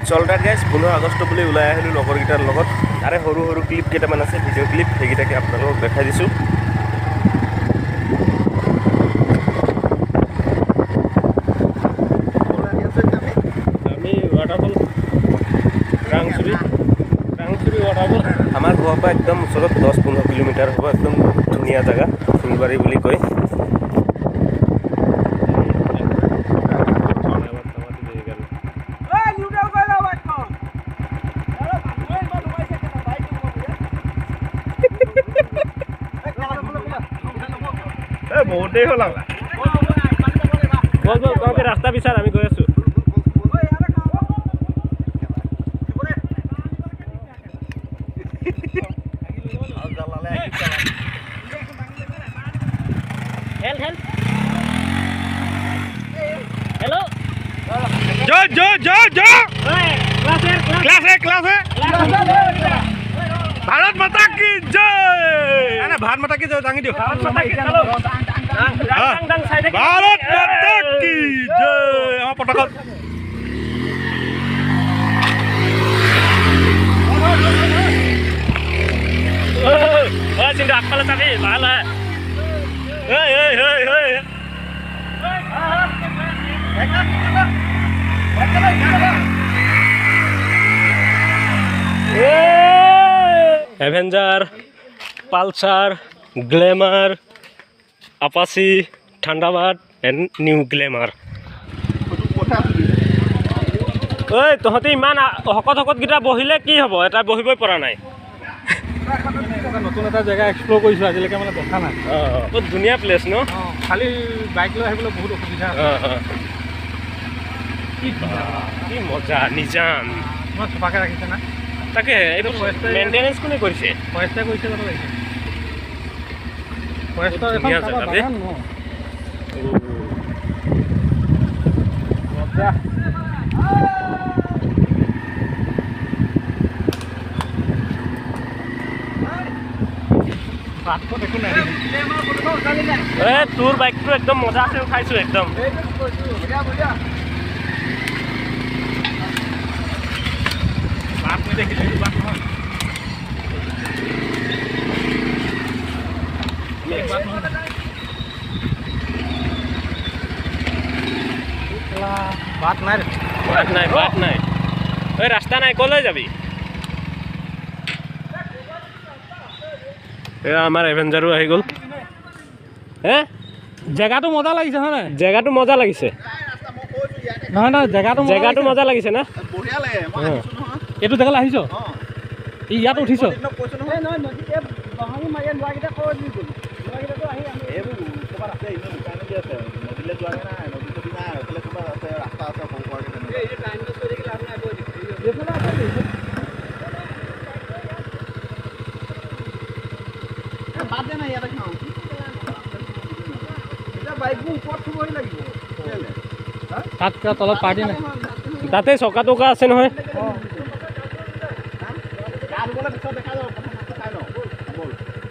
চলটাত guys 15 August বুলি ওলাই আহিলোঁ লগৰকেইটাৰ লগত। তাৰে সৰু সৰু ক্লিপ কেইটামান আছে, ভিডিঅ' ক্লিপ, সেইকেইটাকে আপোনালোকক দেখাই দিছোঁ। আমি ৱাটাৰফল ৰাংচুৰী ৱাটাৰফল আমাৰ ঘৰৰ পৰা একদম ওচৰত 10-15 কিলোমিটাৰ হ'ব। একদম ধুনীয়া জেগা, ফুলবাৰী বুলি কয়। বহুতেই হ'ল ৰাস্তা বিচাৰ, আমি গৈ আছোঁ। भारत माता की जय। भारत माता की जय दांगी दियो। भारत माता की जय। আমার পতাকা চিন্তা আগফালে চাবি ভাল Avenger, Pulsar, Glamour, Apache, Thunderbird and new Glamour. ঐ তহঁতে ইমান শকতকেইটা বহিলে কি হ'ব? এটা বহিবই পৰা নাই। নতুন এটা জেগা এক্সপ্ল'ৰ কৰিছোঁ আজিলৈকে, মানে দেখা নাই। বহুত ধুনীয়া প্লেচ ন? খালি বাইক লৈ আহিবলৈ বহুত অসুবিধা। কি মজা, নিজান ইমান চফাকৈ ৰাখিছে না। তাকে এইটো মেইনটেনেঞ্চ কোনে কৰিছে? ফৰেষ্টে কৰিছে যাব লাগিছে। ফৰেষ্টৰ ধুনীয়া জেগা দেই। তোৰ বাইকটো একদম মজা আছে, উঠাইছো একদম। বাট নাই, বাট নাই। ঐ ৰাস্তা নাই, ক'লৈ যাবি? এয়া আমাৰ এভেঞ্জাৰো আহি গ'ল। হে জেগাটো মজা লাগিছে হয় নাই? জেগাটো মজা লাগিছে। নহয় নহয়, জেগাটো মজা লাগিছে না? এইটো জেগালৈ আহিছ? ইয়াত উঠিছ? তাত তলত পাৰ্টি নাই? তাতে চকা টকা আছে নহয়।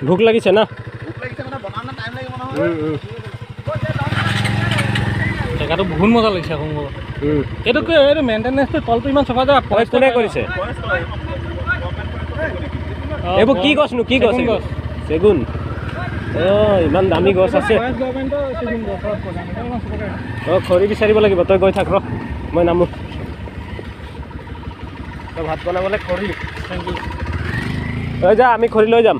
ভোক লাগিছে না? জেগাটো বহুত মজা লাগিছে আকৌ। এইটো এইটো মেইনটেনেঞ্চটো, তলটো ইমান চফা জেগা। কোনে কৰিছে? এইবোৰ কি গছনো? কি গছ? চেগুন। ইমান দামী গছ আছে। খৰি বিচাৰিব লাগিব। তই গৈ থাক, ৰ মই নামো। তই ভাত বনাবলৈ খৰি। যা, আমি খৰি লৈ যাম।